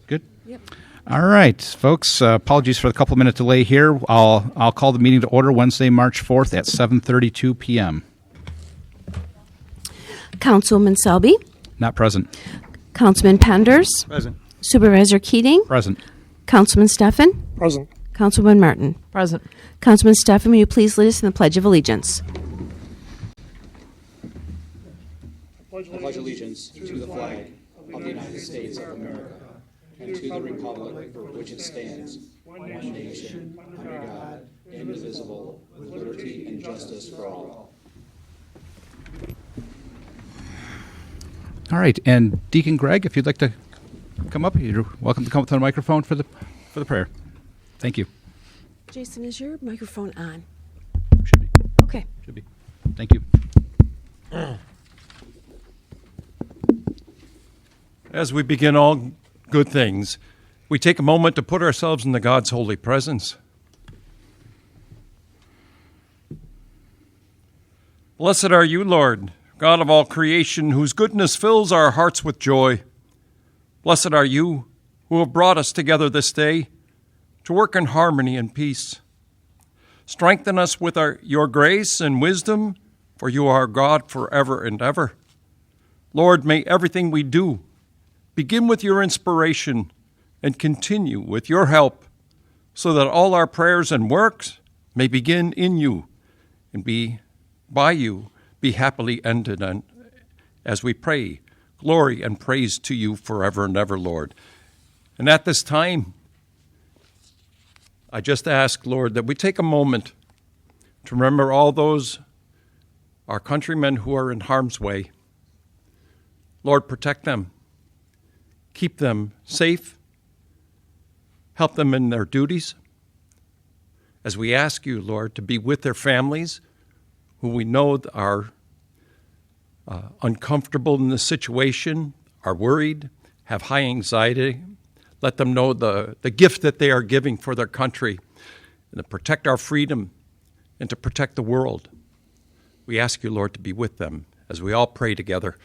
Good? Yep. All right, folks, apologies for the couple-minute delay here. I'll call the meeting to order Wednesday, March 4th at 7:32 p.m. Councilwoman Selby, Not present. Councilman Penders, Present. Supervisor Keating, Present. Councilman Steffen, Present. Councilwoman Martin. Present. Councilman Steffen, will you please lead us in the Pledge of Allegiance? I pledge allegiance to the flag of the United States of America and to the republic for which it stands, one nation, under God, indivisible, with liberty and justice for all. All right, and Deacon Greg, if you'd like to come up, you're welcome to come up to the microphone for the prayer. Thank you. Jason, is your microphone on? Should be. Okay. Should be. Thank you. As we begin all good things, we take a moment to put ourselves into God's holy presence. Blessed are you, Lord, God of all creation, whose goodness fills our hearts with joy. Blessed are you who have brought us together this day to work in harmony and peace. Strengthen us with your grace and wisdom, for you are God forever and ever. Lord, may everything we do begin with your inspiration and continue with your help, so that all our prayers and works may begin in you and be by you, be happily ended. And as we pray, glory and praise to you forever and ever, Lord. And at this time, I just ask, Lord, that we take a moment to remember all those, our countrymen who are in harm's way. Lord, protect them. Keep them safe. Help them in their duties. As we ask you, Lord, to be with their families, who we know are uncomfortable in the situation, are worried, have high anxiety. Let them know the gift that they are giving for their country, and to protect our freedom and to protect the world. We ask you, Lord, to be with them as we all pray together.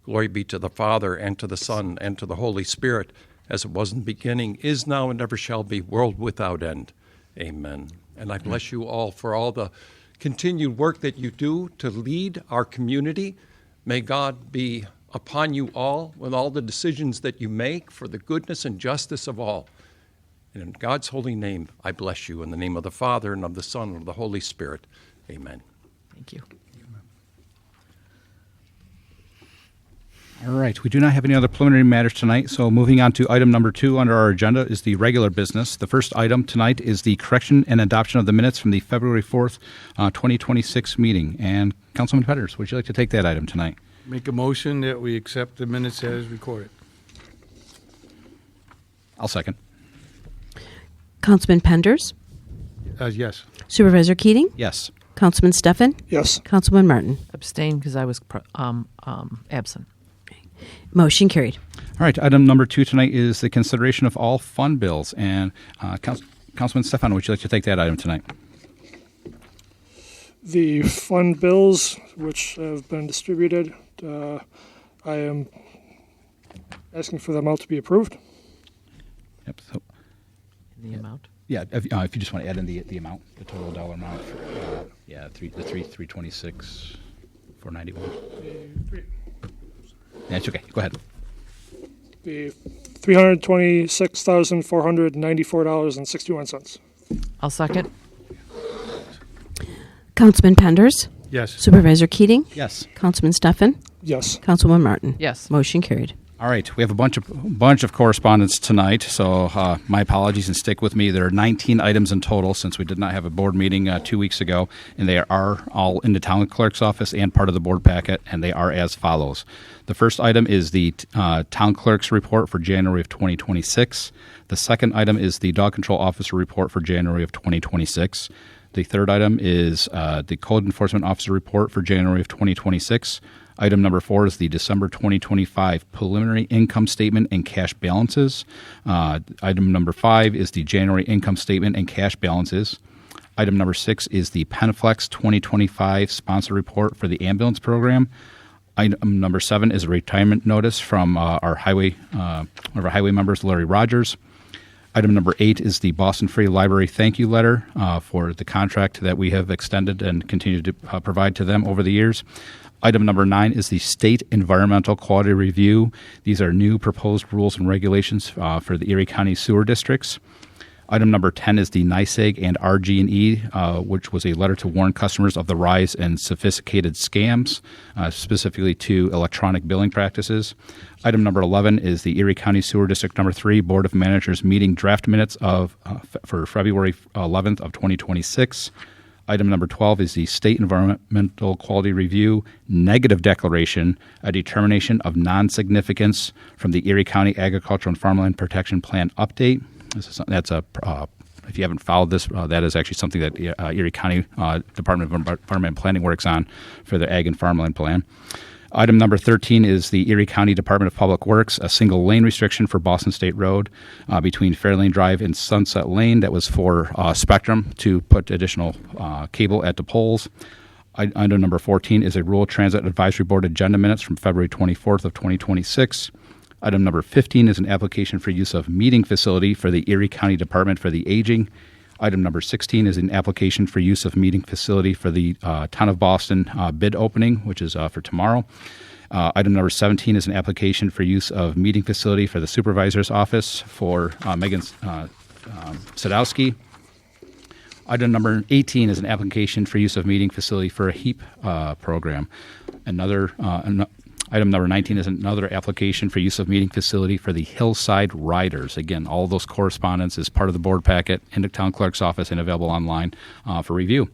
Glory be to the Father, and to the Son, and to the Holy Spirit, as it was in the beginning, is now, and ever shall be, world without end. Amen. And I bless you all for all the continued work that you do to lead our community. May God be upon you all with all the decisions that you make for the goodness and justice of all. And in God's holy name, I bless you in the name of the Father, and of the Son, and of the Holy Spirit. Amen. Thank you. All right, we do not have any other preliminary matters tonight, so moving on to item number 2 under our agenda is the regular business. The first item tonight is the correction and adoption of the minutes from the February 4th, 2026 meeting. And Councilman Penders, would you like to take that item tonight? Make a motion that we accept the minutes as recorded. I'll second. Councilman Penders, Yes. Supervisor Keating, Yes. Councilman Steffen, Yes. Councilman Martin. Abstain because I was absent. Motion carried. All right, item number 2 tonight is the consideration of all fund bills. And Councilman Stefan, would you like to take that item tonight? The fund bills, which have been distributed, I am asking for them all to be approved. Yep. So, The amount. yeah, if you just want to add in the amount, the total dollar amount. For, the 326, 491. That's okay. Go ahead. The $326,494.61. I'll second. Councilman Penders, Yes. Supervisor Keating, Yes. Councilman Steffen, Yes. Councilwoman Martin. Yes. Motion carried. All right, we have a bunch of correspondence tonight, so my apologies, and stick with me. There are 19 items in total, since we did not have a board meeting 2 weeks ago, and they are all in the town clerk's office and part of the board packet, and they are as follows. The first item is the town clerk's report for January of 2026. The second item is the dog control officer report for January of 2026. The third item is the code enforcement officer report for January of 2026. Item number 4 is the December 2025 preliminary income statement and cash balances. Item number 5 is the January income statement and cash balances. Item number 6 is the Penflex 2025 sponsor report for the ambulance program. Item number 7 is a retirement notice from one of our highway members, Larry Rogers. Item number 8 is the Boston Free Library thank you letter for the contract that we have extended and continue to provide to them over the years. Item number 9 is the State Environmental Quality Review. These are new proposed rules and regulations for the Erie County sewer districts. Item number 10 is the NYSEG and RG&E, which was a letter to warn customers of the rise in sophisticated scams, specifically to electronic billing practices. Item number 11 is the Erie County Sewer District number 3 Board of Managers meeting draft minutes for February 11th of 2026. Item number 12 is the State Environmental Quality Review negative declaration, a determination of non-significance from the Erie County Agricultural and Farmland Protection Plan update. If you haven't followed this, that is actually something that Erie County Department of Environment and Planning works on for the Ag and Farmland Plan. Item number 13 is the Erie County Department of Public Works, a single lane restriction for Boston State Road between Fairlane Drive and Sunset Lane. That was for Spectrum to put additional cable at the poles. Item number 14 is a Rural Transit Advisory Board agenda minutes from February 24th of 2026. Item number 15 is an application for use of meeting facility for the Erie County Department for the Aging. Item number 16 is an application for use of meeting facility for the Town of Boston bid opening, which is for tomorrow. Item number 17 is an application for use of meeting facility for the Supervisor's Office for Megan Sadowski. Item number 18 is an application for use of meeting facility for a HEAP program. Item number 19 is another application for use of meeting facility for the Hillside Riders. Again, all of those correspondence is part of the board packet in the town clerk's office and available online for review.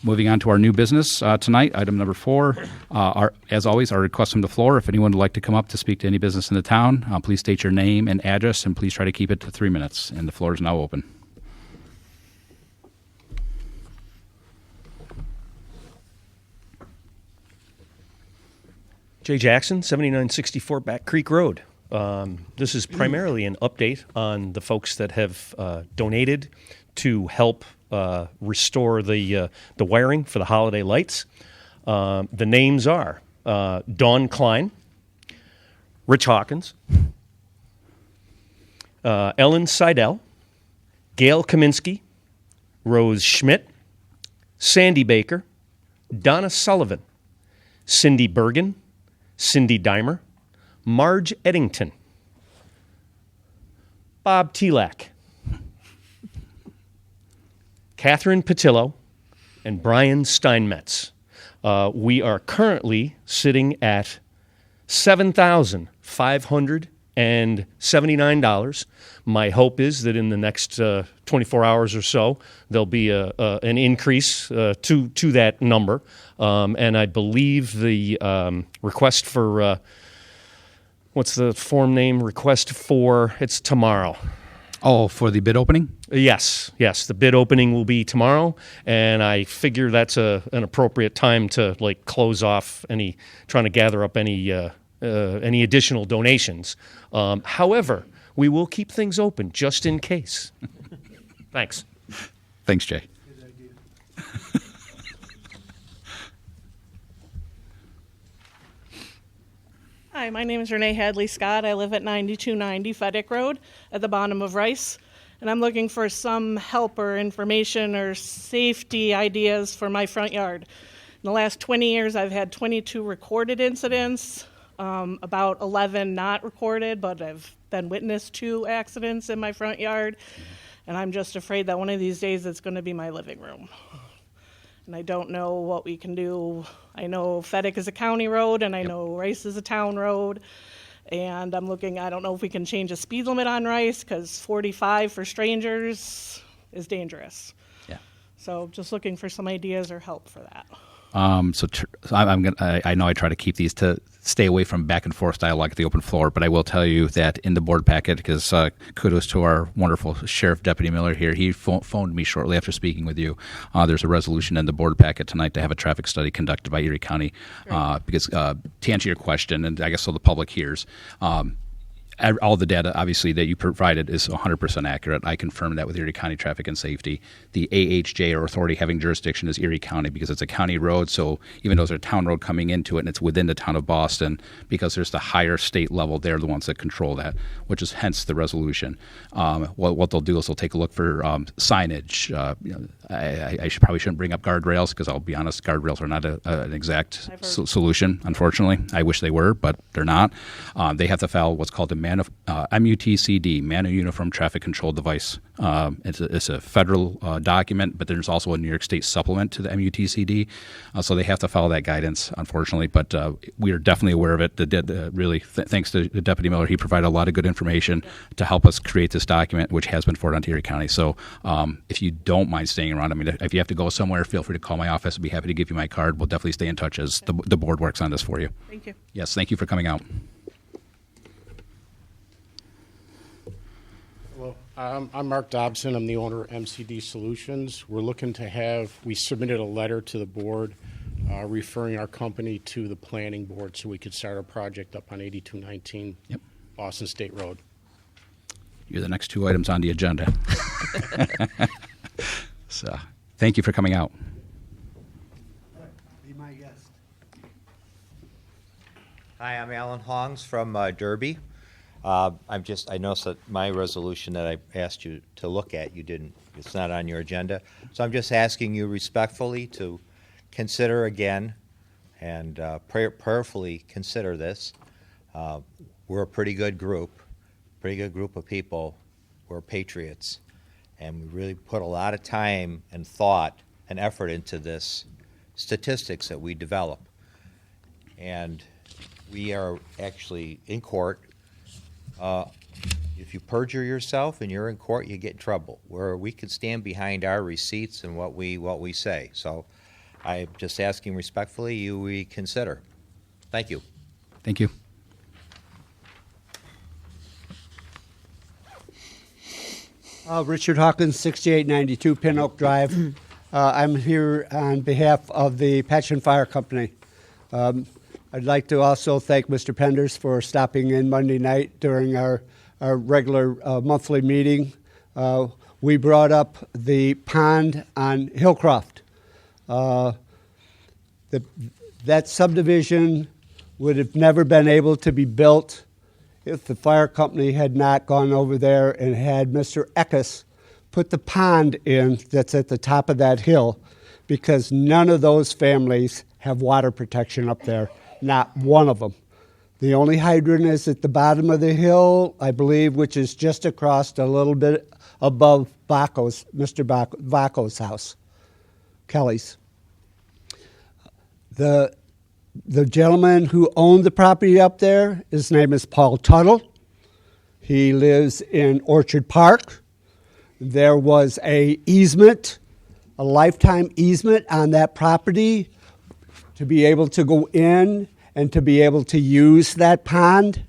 Moving on to our new business tonight, item number 4. As always, our request from the floor. If anyone would like to come up to speak to any business in the town, please state your name and address, and please try to keep it to 3 minutes. And the floor is now open. Jay Jackson, 7964 Back Creek Road. This is primarily an update on the folks that have donated to help restore the wiring for the holiday lights. The names are Dawn Klein, Rich Hawkins, Ellen Seidel, Gail Kaminsky, Rose Schmidt, Sandy Baker, Donna Sullivan, Cindy Bergen, Cindy Dimer, Marge Eddington, Bob Telak, Catherine Patillo, and Brian Steinmetz. We are currently sitting at $7,579. My hope is that in the next 24 hours or so, there'll be an increase to that number. And I believe the request for, what's the form name? Request for, it's tomorrow. Oh, for the bid opening? Yes. The bid opening will be tomorrow, and I figure that's an appropriate time to close off trying to gather up any additional donations. However, we will keep things open just in case. Thanks. Thanks, Jay. Hi, my name is Renee Hadley Scott. I live at 9290 Feddick Road at the bottom of Rice, and I'm looking for some help or information or safety ideas for my front yard. In the last 20 years, I've had 22 recorded incidents, about 11 not recorded, but I've been witness to accidents in my front yard, and I'm just afraid that one of these days it's going to be my living room. And I don't know what we can do. I know Feddick is a county road, and I know Rice is a town road. And I'm looking, I don't know if we can change the speed limit on Rice, because 45 for strangers is dangerous. Yeah. So just looking for some ideas or help for that. I know I try to keep these to stay away from back and forth dialogue at the open floor, but I will tell you that in the board packet, because kudos to our wonderful Sheriff Deputy Miller here, he phoned me shortly after speaking with you. There's a resolution in the board packet tonight to have a traffic study conducted by Erie County, because to answer your question, and I guess so the public hears, all the data, obviously, that you provided is 100% accurate. I confirmed that with Erie County Traffic and Safety. The AHJ, or authority having jurisdiction, is Erie County because it's a county road. So even though there's a town road coming into it and it's within the town of Boston, because there's the higher state level, they're the ones that control that, which is hence the resolution. What they'll do is they'll take a look for signage. I probably shouldn't bring up guardrails because I'll be honest, guardrails are not an exact solution, unfortunately. I wish they were, but they're not. They have to file what's called a MUTCD, Man Uniform Traffic Control Device. It's a federal document, but there's also a New York State supplement to the MUTCD. So they have to follow that guidance, unfortunately. But we are definitely aware of it. Thanks to Deputy Miller, he provided a lot of good information to help us create this document, which has been forwarded on to Erie County. So if you don't mind staying around, I mean, if you have to go somewhere, feel free to call my office. I'd be happy to give you my card. We'll definitely stay in touch as the board works on this for you. Thank you. Yes, thank you for coming out. Hello, I'm Mark Dobson. I'm the owner of MCD Solutions. We submitted a letter to the board referring our company to the planning board so we could start our project up on 8219 Boston State Road. You're the next 2 items on the agenda. So, thank you for coming out. Be my guest. Hi, I'm Alan Hongs from Derby. I noticed that my resolution that I asked you to look at, it's not on your agenda. So I'm just asking you respectfully to consider again and prayerfully consider this. We're a pretty good group of people. We're patriots. And we really put a lot of time and thought and effort into this statistics that we develop. And we are actually in court. If you perjure yourself and you're in court, you get in trouble. Where we can stand behind our receipts and what we say. So I'm just asking respectfully you reconsider. Thank you. Thank you. Richard Hawkins, 6892 Pin Oak Drive. I'm here on behalf of the Patchen Fire Company. I'd like to also thank Mr. Penders for stopping in Monday night during our regular monthly meeting. We brought up the pond on Hillcroft. That subdivision would have never been able to be built if the fire company had not gone over there and had Mr. Eckes put the pond in that's at the top of that hill, because none of those families have water protection up there, not one of them. The only hydrant is at the bottom of the hill, I believe, which is just across a little bit above Mr. Vaco's house, Kelly's. The gentleman who owned the property up there, his name is Paul Tuttle. He lives in Orchard Park. There was a lifetime easement on that property to be able to go in and to be able to use that pond.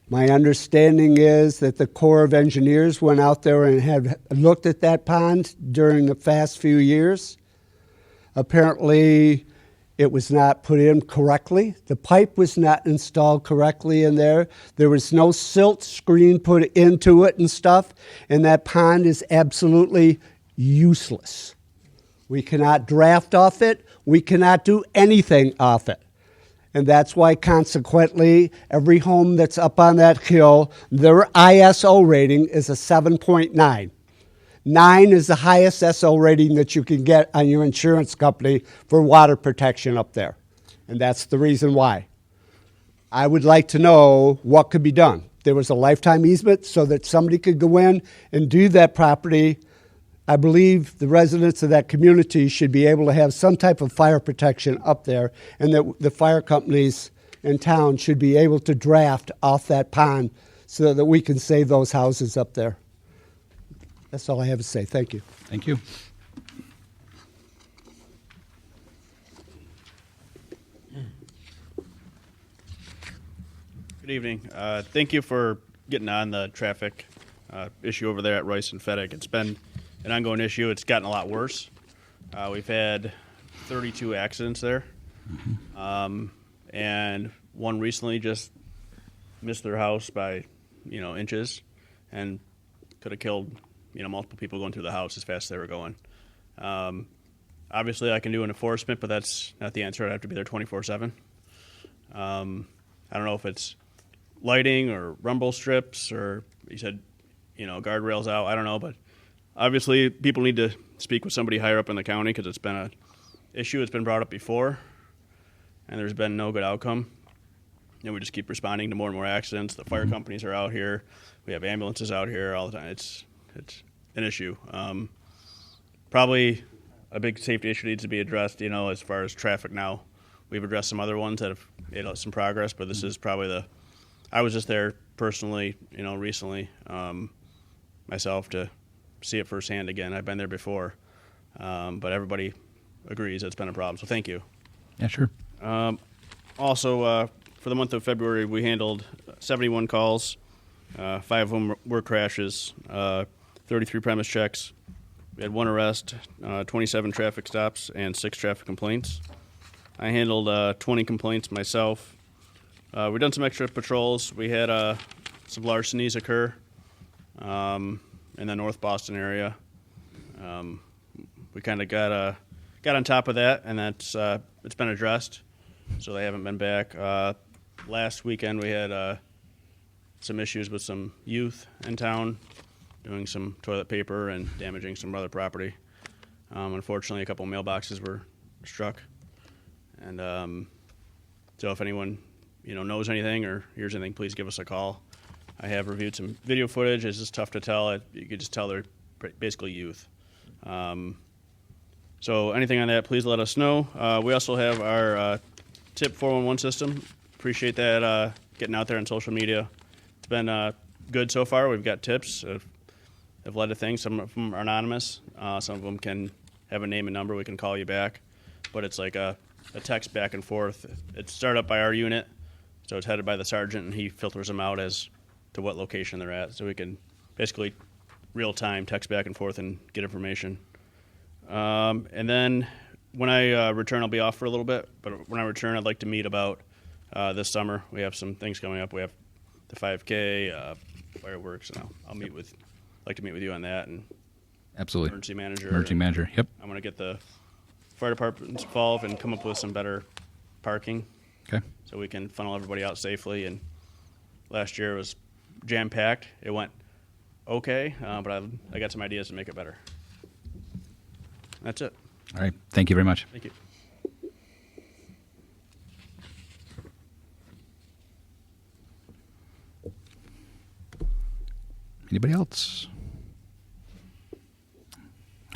My understanding is that the Corps of Engineers went out there and had looked at that pond during the past few years. Apparently, it was not put in correctly. The pipe was not installed correctly in there. There was no silt screen put into it and stuff, and that pond is absolutely useless. We cannot draft off it. We cannot do anything off it. And that's why, consequently, every home that's up on that hill, their ISO rating is a 7.9. 9 is the highest SO rating that you can get on your insurance company for water protection up there. And that's the reason why. I would like to know what could be done. There was a lifetime easement so that somebody could go in and do that property. I believe the residents of that community should be able to have some type of fire protection up there, and that the fire companies in town should be able to draft off that pond so that we can save those houses up there. That's all I have to say. Thank you. Thank you. Good evening. Thank you for getting on the traffic issue over there at Royce and Fedek. It's been an ongoing issue. It's gotten a lot worse. We've had 32 accidents there, and one recently just missed their house by inches, and could have killed multiple people going through the house as fast as they were going. Obviously, I can do an enforcement, but that's not the answer. I'd have to be there 24/7. I don't know if it's lighting or rumble strips or you said, guardrails out. I don't know, but obviously people need to speak with somebody higher up in the county because it's been an issue. It's been brought up before, and there's been no good outcome. And we just keep responding to more and more accidents. The fire companies are out here. We have ambulances out here all the time. It's an issue. Probably a big safety issue needs to be addressed, as far as traffic now. We've addressed some other ones that have made some progress, but this is probably I was just there personally, recently, myself to see it firsthand again. I've been there before, but everybody agrees it's been a problem, so thank you. Yeah, sure. Also, for the month of February, we handled 71 calls. 5 of them were crashes, 33 premise checks. We had 1 arrest, 27 traffic stops, and 6 traffic complaints. I handled 20 complaints myself. We've done some extra patrols. We had some larcenies occur in the North Boston area. We kind of got on top of that, and it's been addressed, so they haven't been back. Last weekend we had some issues with some youth in town doing some toilet paper and damaging some other property. Unfortunately, a couple mailboxes were struck. And so if anyone knows anything or hears anything, please give us a call. I have reviewed some video footage. It's just tough to tell. You could just tell they're basically youth. So anything on that, please let us know. We also have our TIP 411 system. Appreciate that getting out there on social media. It's been good so far. We've got tips that have led to things. Some of them are anonymous. Some of them can have a name and number. We can call you back. But it's like a text back and forth. It's started up by our unit, so it's headed by the sergeant, and he filters them out as to what location they're at. So we can basically real-time text back and forth and get information. And then when I return, I'll be off for a little bit. But when I return, I'd like to meet about this summer. We have some things coming up. We have the 5K, fireworks, and I'll like to meet with you on that. And absolutely. Emergency manager. Yep. I'm going to get the fire department involved and come up with some better parking. Okay. So we can funnel everybody out safely. And last year it was jam-packed. It went okay, but I got some ideas to make it better. That's it. All right. Thank you very much. Thank you. Anybody else?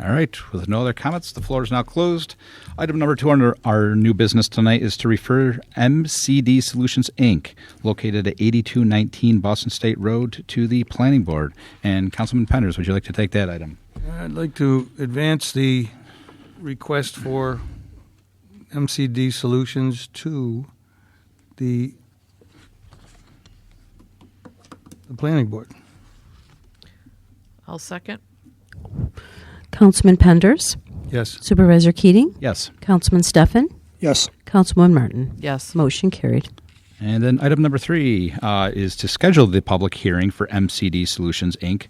All right. With no other comments, the floor is now closed. Item number 2 under our new business tonight is to refer MCD Solutions, Inc., located at 8219 Boston State Road, to the Planning Board. And Councilman Penders, would you like to take that item? I'd like to advance the request for MCD Solutions to the Planning Board. I'll second. Councilman Penders. Yes. Supervisor Keating. Yes. Councilman Steffen. Yes. Councilwoman Martin. Yes. Motion carried. And then item number 3 is to schedule the public hearing for MCD Solutions, Inc.,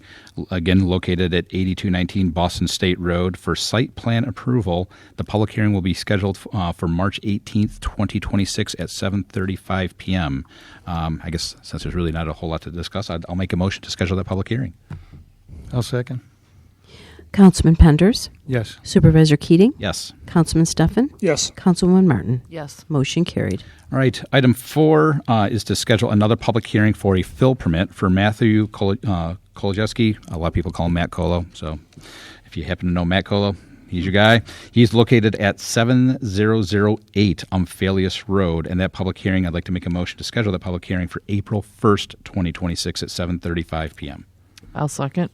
again located at 8219 Boston State Road, for site plan approval. The public hearing will be scheduled for March 18th, 2026 at 7:35 p.m. I guess since there's really not a whole lot to discuss, I'll make a motion to schedule that public hearing. I'll second. Councilman Penders. Yes. Supervisor Keating. Yes. Councilman Steffen. Yes. Councilwoman Martin. Yes. Motion carried. All right. Item 4 is to schedule another public hearing for a fill permit for Matthew Kolodziewski. A lot of people call him Matt Colo. So if you happen to know Matt Colo, he's your guy. He's located at 7008 Umphalius Road. And that public hearing, I'd like to make a motion to schedule that public hearing for April 1st, 2026 at 7:35 p.m. I'll second.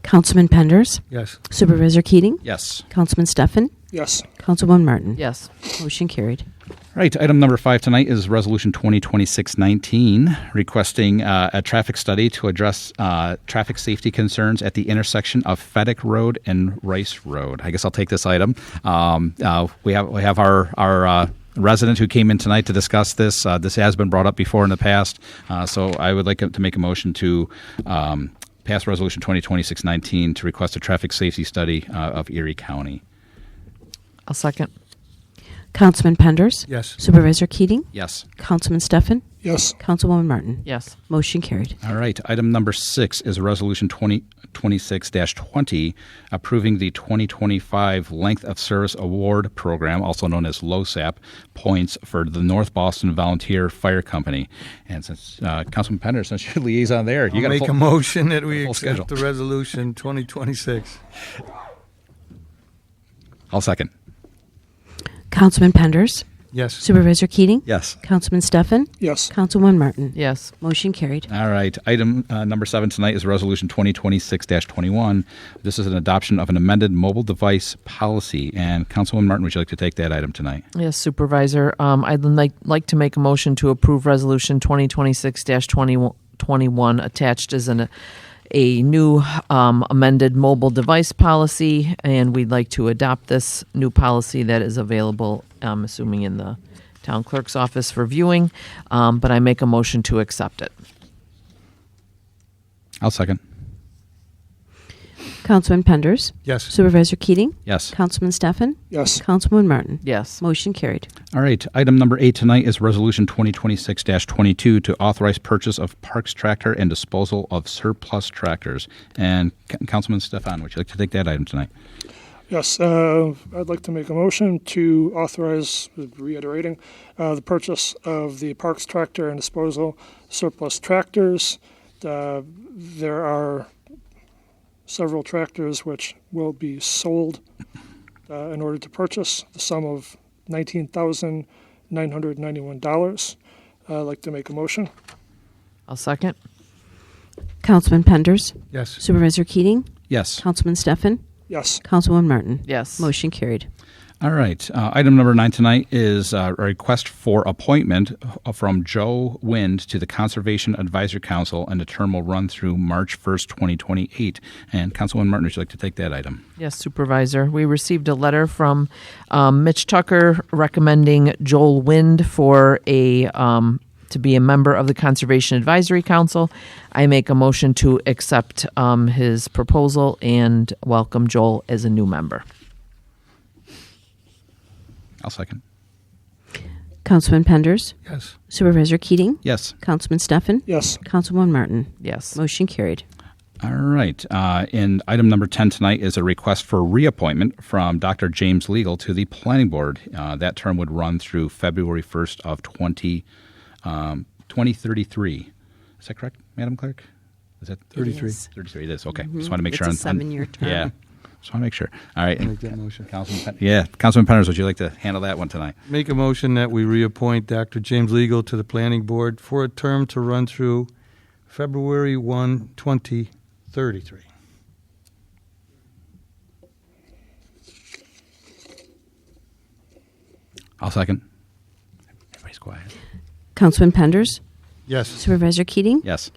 Councilman Penders. Yes. Supervisor Keating. Yes. Councilman Steffen. Yes. Councilwoman Martin. Yes. Motion carried. All right. Item number 5 tonight is Resolution 2026-19, requesting a traffic study to address traffic safety concerns at the intersection of Fedek Road and Rice Road. I guess I'll take this item. We have our resident who came in tonight to discuss this. This has been brought up before in the past, so I would like to make a motion to pass Resolution 2026-19 to request a traffic safety study of Erie County. I'll second. Councilman Penders? Yes. Supervisor Keating? Yes. Councilman Steffen? Yes. Councilwoman Martin? Yes. Motion carried. All right. Item number 6 is Resolution 2026-20, approving the 2025 Length of Service Award Program, also known as LOSAP, points for the North Boston Volunteer Fire Company. And since Councilman Pender, since you're liaison there, you got I'll make a motion that we full accept schedule. the resolution 2026. I'll second. Councilman Penders? Yes. Supervisor Keating? Yes. Councilman Steffen? Yes. Councilwoman Martin? Yes. Motion carried. All right. Item number 7 tonight is Resolution 2026-21. This is an adoption of an amended mobile device policy. And Councilwoman Martin, would you like to take that item tonight? Yes, Supervisor. I'd like to make a motion to approve Resolution 2026-21 attached as a new amended mobile device policy, and we'd like to adopt this new policy that is available, I'm assuming, in the town clerk's office for viewing, but I make a motion to accept it. I'll second. Councilman Penders? Yes. Supervisor Keating? Yes. Councilman Steffen? Yes. Councilwoman Martin? Yes. Motion carried. All right. Item number 8 tonight is Resolution 2026-22 to authorize purchase of parks tractor and disposal of surplus tractors. And Councilman Stefan, would you like to take that item tonight? Yes, I'd like to make a motion to authorize, reiterating, the purchase of the Parks Tractor and Disposal surplus tractors. There are several tractors which will be sold in order to purchase the sum of $19,991. I'd like to make a motion. I'll second. Councilman Penders? Yes. Supervisor Keating? Yes. Councilman Steffen? Yes. Councilwoman Martin? Yes. Motion carried. All right. Item number 9 tonight is a request for appointment from Joe Wind to the Conservation Advisory Council, and the term will run through March 1st, 2028. And Councilwoman Martin, would you like to take that item? Yes, Supervisor. We received a letter from Mitch Tucker recommending Joel Wind for to be a member of the Conservation Advisory Council. I make a motion to accept his proposal and welcome Joel as a new member. I'll second. Councilman Penders? Yes. Supervisor Keating? Yes. Councilman Steffen? Yes. Councilwoman Martin? Yes. Motion carried. All right. And item number 10 tonight is a request for reappointment from Dr. James Legal to the Planning Board. That term would run through February 1st of 2033. Is that correct, Madam Clerk? Is that 33? 33 it is. Okay. Mhm. Just want to make It's sure. a 7-year term. Yeah. Just want to make sure. All right. Make that motion. Councilman Penders, would you like to handle that one tonight? Make a motion that we reappoint Dr. James Legal to the Planning Board for a term to run through February 1, 2033. I'll second. Everybody's quiet. Councilman Penders? Yes. Supervisor Keating? Yes.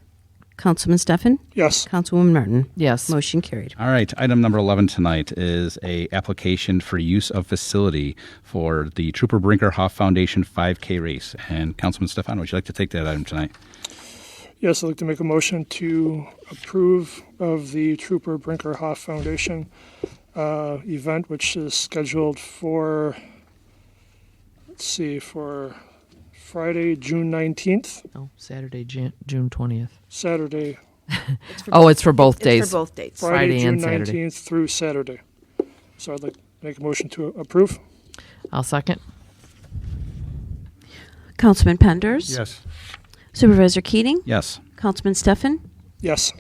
Councilman Steffen? Yes. Councilwoman Martin? Yes. Motion carried. All right. Item number 11 tonight is a application for use of facility for the Trooper Brinker Hoff Foundation 5K race. And Councilman Stefan, would you like to take that item tonight? Yes, I'd like to make a motion to approve of the Trooper Brinker Hoff Foundation event, which is scheduled for, for Friday, June 19th. Oh, Saturday, June 20th. Saturday. It's for both days. It's for both dates. Friday, June and Saturday. 19th through Saturday. So I'd like to make a motion to approve. I'll second. Councilman Penders? Yes. Supervisor Keating? Yes. Councilman Steffen? Yes.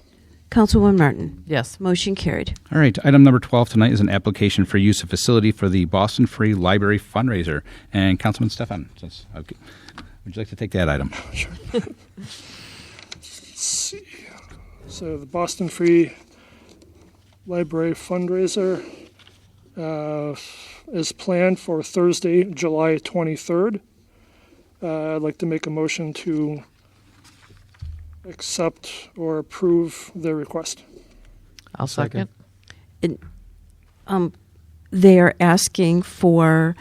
Councilwoman Martin? Yes. Motion carried. All right. Item number 12 tonight is an application for use of facility for the Boston Free Library fundraiser. And Councilman Stefan, would you like to take that item? Sure. Let's see. So the Boston Free Library fundraiser is planned for Thursday, July 23rd. I'd like to make a motion to accept or approve their request. I'll second. They are asking for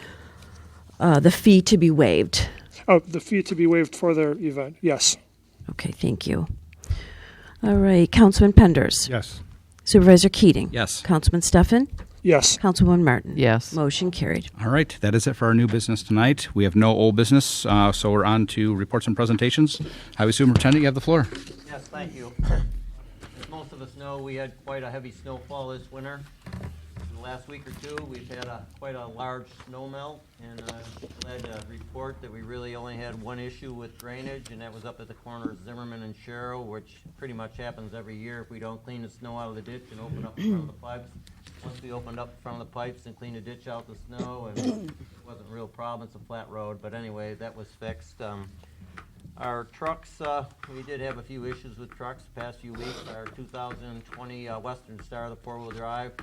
the fee to be waived. Oh, the fee to be waived for their event, yes. Okay, thank you. All right, Councilman Penders. Yes. Supervisor Keating. Yes. Councilman Steffen. Yes. Councilwoman Martin. Yes. Motion carried. All right, that is it for our new business tonight. We have no old business, so we're on to reports and presentations. Highway Superintendent, you have the floor. Yes, thank you. As most of us know, we had quite a heavy snowfall this winter. In the last week or two, we've had quite a large snow melt, and I'm glad to report that we really only had one issue with drainage, and that was up at the corner of Zimmerman and Sherrill, which pretty much happens every year if we don't clean the snow out of the ditch and open up in front of the pipes. Once we opened up in front of the pipes and cleaned the ditch out the snow, and it wasn't a real problem, it's a flat road, but anyway, that was fixed. Our trucks, we did have a few issues with trucks the past few weeks. Our 2020 Western Star, the four-wheel drive,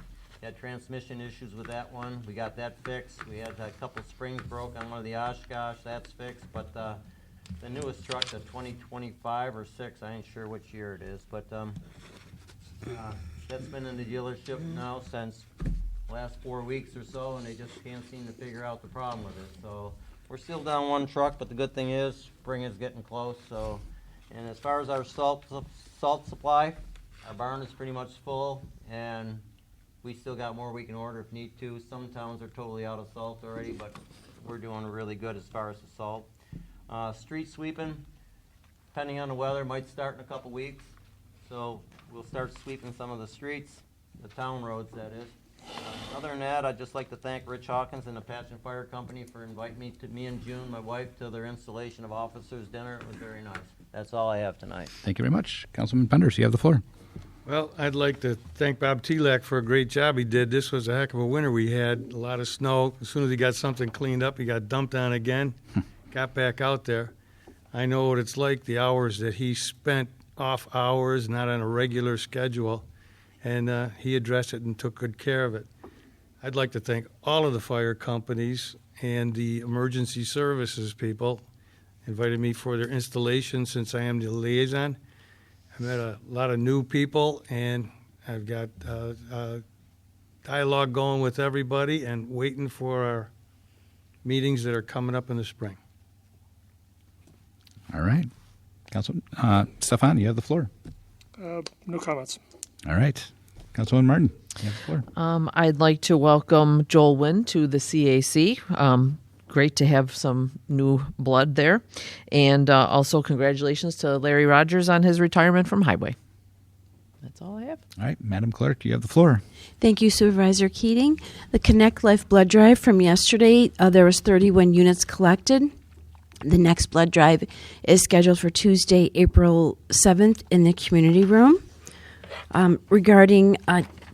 had transmission issues with that one. We got that fixed. We had a couple springs broke on one of the Oshkosh. That's fixed. But the newest truck, the 2025 or 6, I ain't sure which year it is, but that's been in the dealership now since the last 4 weeks or so, and they just can't seem to figure out the problem with it. So we're still down one truck, but the good thing is spring is getting close. So, and as far as our salt supply, our barn is pretty much full, and we still got more we can order if need to. Some towns are totally out of salt already, but we're doing really good as far as the salt. Street sweeping, depending on the weather, might start in a couple weeks. So we'll start sweeping some of the streets, the town roads, that is. Other than that, I'd just like to thank Rich Hawkins and the Patchen Fire Company for inviting me and June, my wife, to their installation of officers' dinner. It was very nice. That's all I have tonight. Thank you very much. Councilman Penders, you have the floor. Well, I'd like to thank Bob Telak for a great job he did. This was a heck of a winter we had. A lot of snow. As soon as he got something cleaned up, he got dumped on again, got back out there. I know what it's like, the hours that he spent off hours, not on a regular schedule, and he addressed it and took good care of it. I'd like to thank all of the fire companies and the emergency services people invited me for their installation since I am the liaison. I met a lot of new people, and I've got dialogue going with everybody and waiting for our meetings that are coming up in the spring. All right. Councilman Stefan, you have the floor. No comments. All right. Councilwoman Martin, you have the floor. I'd like to welcome Joel Wynn to the CAC. Great to have some new blood there. And also congratulations to Larry Rogers on his retirement from Highway. That's all I have. All right. Madam Clerk, you have the floor. Thank you, Supervisor Keating. The Connect Life blood drive from yesterday, there was 31 units collected. The next blood drive is scheduled for Tuesday, April 7th in the community room. Regarding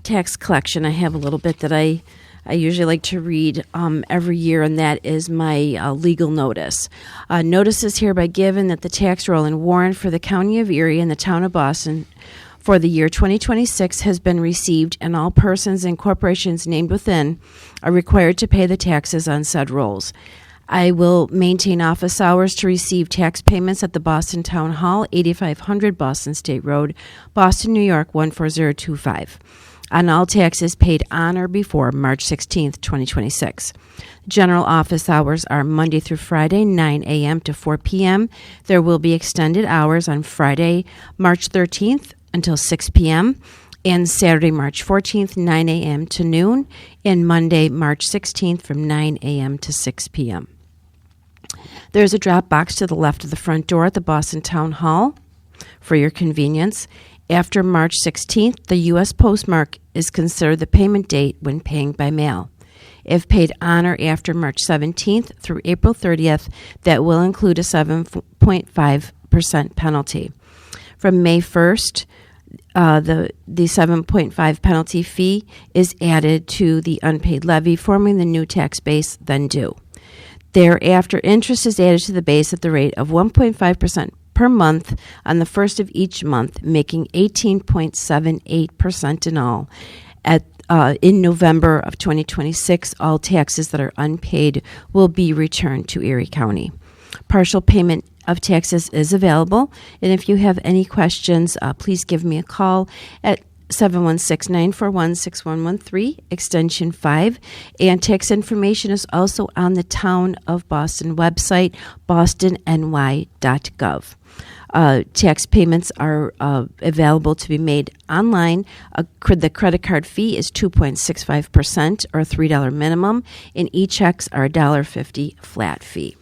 tax collection, I have a little bit that I usually like to read every year, and that is my legal notice. Notice is hereby given that the tax roll and warrant for the County of Erie and the Town of Boston for the year 2026 has been received, and all persons and corporations named within are required to pay the taxes on said rolls. I will maintain office hours to receive tax payments at the Boston Town Hall, 8500 Boston State Road, Boston, New York, 14025. On all taxes paid on or before March 16th, 2026. General office hours are Monday through Friday, 9 a.m. to 4 p.m. There will be extended hours on Friday, March 13th until 6 p.m., and Saturday, March 14th, 9 a.m. to noon, and Monday, March 16th from 9 a.m. to 6 p.m. There's a drop box to the left of the front door at the Boston Town Hall for your convenience. After March 16th, the U.S. postmark is considered the payment date when paying by mail. If paid on or after March 17th through April 30th, that will include a 7.5% penalty. From May 1st, the 7.5 penalty fee is added to the unpaid levy, forming the new tax base then due. Thereafter, interest is added to the base at the rate of 1.5% per month on the first of each month, making 18.78% in all. In November of 2026, all taxes that are unpaid will be returned to Erie County. Partial payment of taxes is available, and if you have any questions, please give me a call at 716-941-6113, extension 5. And tax information is also on the Town of Boston website, bostonny.gov. Tax payments are available to be made online. The credit card fee is 2.65% or a $3 minimum, and e-checks are a $1.50 flat fee.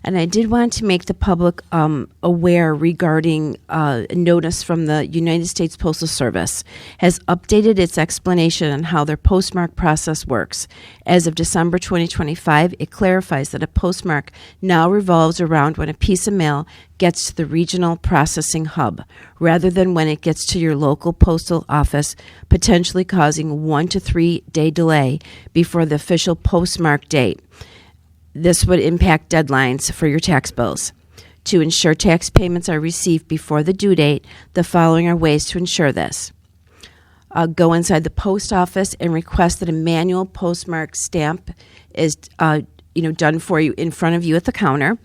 And I did want to make the public aware regarding a notice from the United States Postal Service has updated its explanation on how their postmark process works. As of December 2025, it clarifies that a postmark now revolves around when a piece of mail gets to the regional processing hub, rather than when it gets to your local postal office, potentially causing 1 to 3 day delay before the official postmark date. This would impact deadlines for your tax bills. To ensure tax payments are received before the due date, the following are ways to ensure this. Go inside the post office and request that a manual postmark stamp is done for you in front of you at the counter.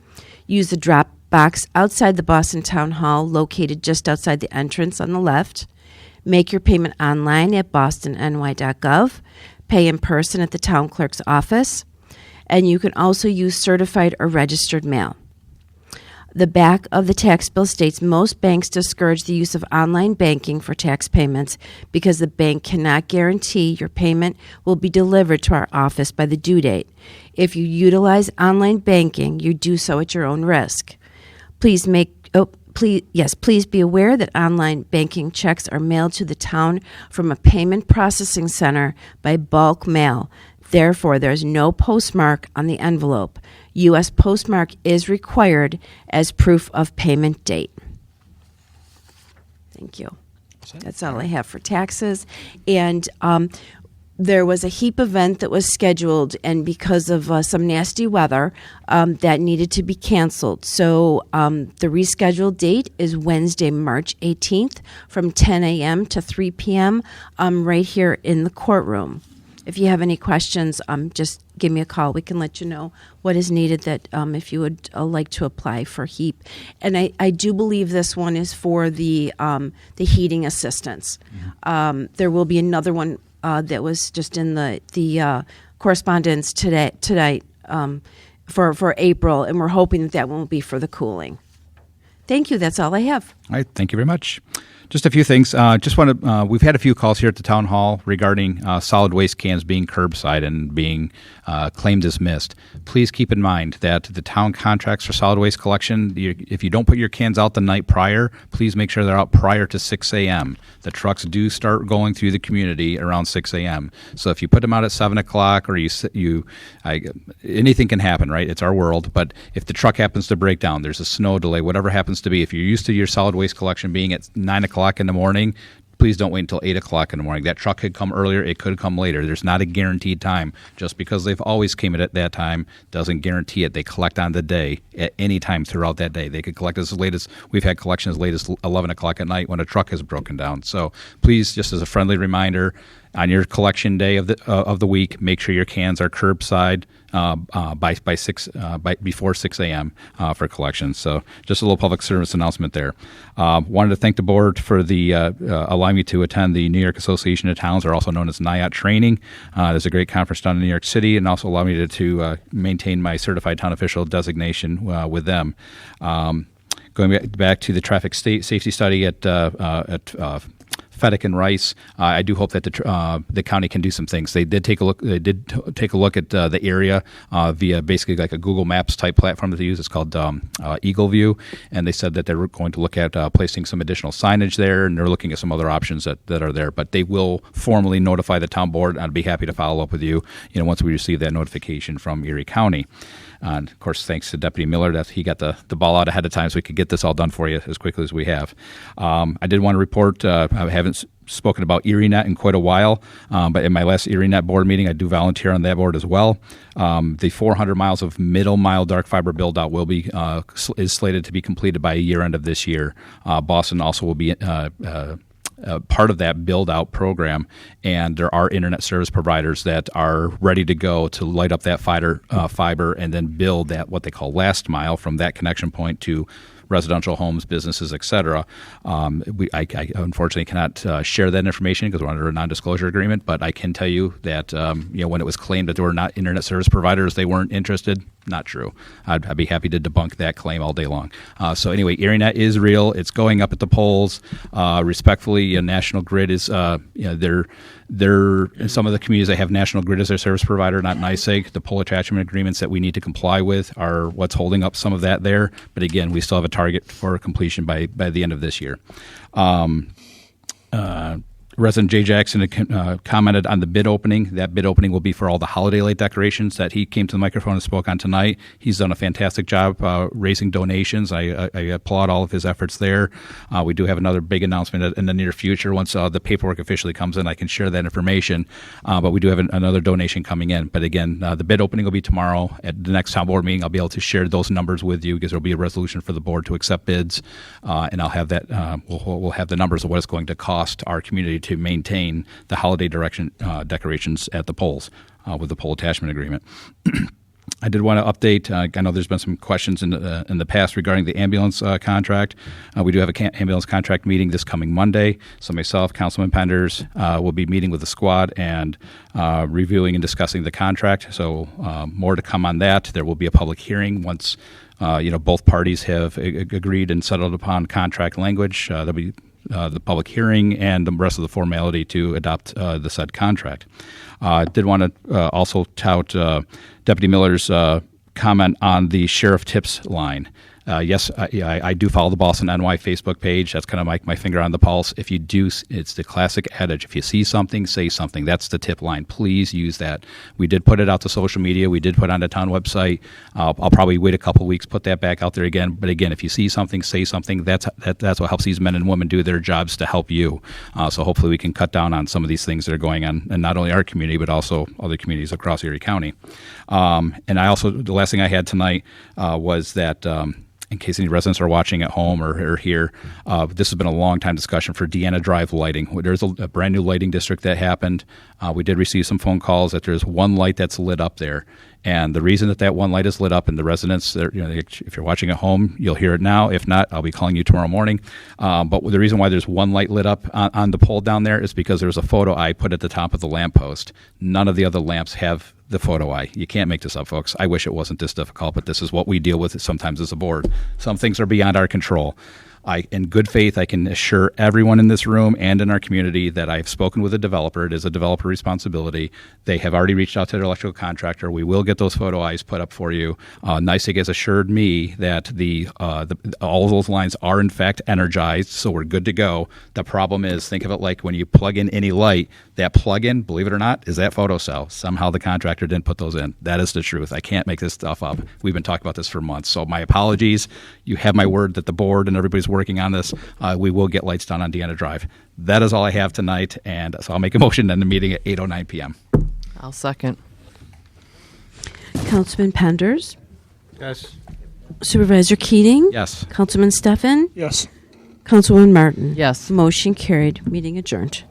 Use the drop box outside the Boston Town Hall, located just outside the entrance on the left. Make your payment online at bostonny.gov. Pay in person at the town clerk's office. And you can also use certified or registered mail. The back of the tax bill states most banks discourage the use of online banking for tax payments because the bank cannot guarantee your payment will be delivered to our office by the due date. If you utilize online banking, you do so at your own risk. Please be aware that online banking checks are mailed to the town from a payment processing center by bulk mail. Therefore, there is no postmark on the envelope. U.S. postmark is required as proof of payment date. Thank you. That's all I have for taxes. And there was a HEAP event that was scheduled, and because of some nasty weather, that needed to be canceled. So the rescheduled date is Wednesday, March 18th from 10 a.m. to 3 p.m. Right here in the courtroom. If you have any questions, just give me a call. We can let you know what is needed that if you would like to apply for HEAP. And I do believe this one is for the heating assistance. Mm-hmm. There will be another one that was just in the correspondence tonight for April, and we're hoping that one will be for the cooling. Thank you. That's all I have. All right. Thank you very much. Just a few things. We've had a few calls here at the town hall regarding solid waste cans being curbside and being claimed as missed. Please keep in mind that the town contracts for solid waste collection. If you don't put your cans out the night prior, please make sure they're out prior to 6 a.m. The trucks do start going through the community around 6 a.m. So if you put them out at 7 o'clock, or anything can happen, right? It's our world. But if the truck happens to break down, there's a snow delay, whatever happens to be, if you're used to your solid waste collection being at 9 o'clock in the morning, please don't wait until 8 o'clock in the morning. That truck could come earlier. It could come later. There's not a guaranteed time. Just because they've always came at that time doesn't guarantee it. They collect on the day at any time throughout that day. They could collect as late as, we've had collections as late as 11 o'clock at night when a truck has broken down. So please, just as a friendly reminder, on your collection day of the week, make sure your cans are curbside before 6 a.m. For collection. So just a little public service announcement there. Wanted to thank the board for the allowing me to attend the New York Association of Towns, or also known as NIAT training. There's a great conference down in New York City, and also allowed me to maintain my certified town official designation with them. Going back to the traffic safety study at Fedek and Rice, I do hope that the county can do some things. They did take a look. They did take a look at the area via basically like a Google Maps type platform that they use. It's called Eagle View, and they said that they're going to look at placing some additional signage there, and they're looking at some other options that are there. But they will formally notify the town board. I'd be happy to follow up with you, once we receive that notification from Erie County. And of course, thanks to Deputy Miller that he got the ball out ahead of time so we could get this all done for you as quickly as we have. I did want to report, I haven't spoken about ErieNet in quite a while, but in my last ErieNet board meeting, I do volunteer on that board as well. The 400 miles of middle mile dark fiber build-out will be is slated to be completed by year end of this year. Boston also will be part of that build-out program, and there are internet service providers that are ready to go to light up that fiber and then build that what they call last mile from that connection point to residential homes, businesses, etc. I unfortunately cannot share that information because we're under a non-disclosure agreement, but I can tell you that when it was claimed that there were not internet service providers, they weren't interested. Not true. I'd be happy to debunk that claim all day long. So anyway, ERINET is real. It's going up at the polls. Respectfully, National Grid is they're in some of the communities that have National Grid as their service provider, not NYSEG. The pole attachment agreements that we need to comply with are what's holding up some of that there. But again, we still have a target for completion by the end of this year. Resident Jay Jackson commented on the bid opening. That bid opening will be for all the holiday light decorations that he came to the microphone and spoke on tonight. He's done a fantastic job raising donations. I applaud all of his efforts there. We do have another big announcement in the near future. Once the paperwork officially comes in, I can share that information. But we do have another donation coming in. But again, the bid opening will be tomorrow. At the next town board meeting, I'll be able to share those numbers with you because there will be a resolution for the board to accept bids. And I'll have that. We'll have the numbers of what it's going to cost our community to maintain the holiday decorations at the polls with the pole attachment agreement. I did want to update. I know there's been some questions in the past regarding the ambulance contract. We do have an ambulance contract meeting this coming Monday. So myself, Councilman Penders, will be meeting with the squad and reviewing and discussing the contract. So more to come on that. There will be a public hearing once both parties have agreed and settled upon contract language. There'll be the public hearing and the rest of the formality to adopt the said contract. Did want to also tout Deputy Miller's comment on the sheriff tips line. Yes, I do follow the Boston NY Facebook page. That's kind of my finger on the pulse. If you do, it's the classic adage, if you see something, say something. That's the tip line. Please use that. We did put it out to social media. We did put it on the town website. I'll probably wait a couple of weeks, put that back out there again. But again, if you see something, say something. That's what helps these men and women do their jobs to help you. So hopefully we can cut down on some of these things that are going on in not only our community, but also other communities across Erie County. And I also, the last thing I had tonight was that in case any residents are watching at home or here, this has been a long time discussion for Deanna Drive lighting. There's a brand new lighting district that happened. We did receive some phone calls that there's one light that's lit up there. And the reason that one light is lit up, and the residents, if you're watching at home, you'll hear it now. If not, I'll be calling you tomorrow morning. But the reason why there's one light lit up on the pole down there is because there's a photo eye put at the top of the lamppost. None of the other lamps have the photo eye. You can't make this up, folks. I wish it wasn't this difficult, but this is what we deal with sometimes as a board. Some things are beyond our control. In good faith, I can assure everyone in this room and in our community that I've spoken with a developer. It is a developer responsibility. They have already reached out to their electrical contractor. We will get those photo eyes put up for you. NYSEG has assured me that all of those lines are in fact energized, so we're good to go. The problem is, think of it like when you plug in any light, that plug-in, believe it or not, is that photo cell. Somehow the contractor didn't put those in. That is the truth. I can't make this stuff up. We've been talking about this for months. So my apologies. You have my word that the board and everybody's working on this. We will get lights done on Deanna Drive. That is all I have tonight, and so I'll make a motion to end the meeting at 8:09 p.m. I'll second. Councilman Penders. Yes. Supervisor Keating. Yes. Councilman Steffen. Yes. Councilwoman Martin. Yes. Motion carried. Meeting adjourned.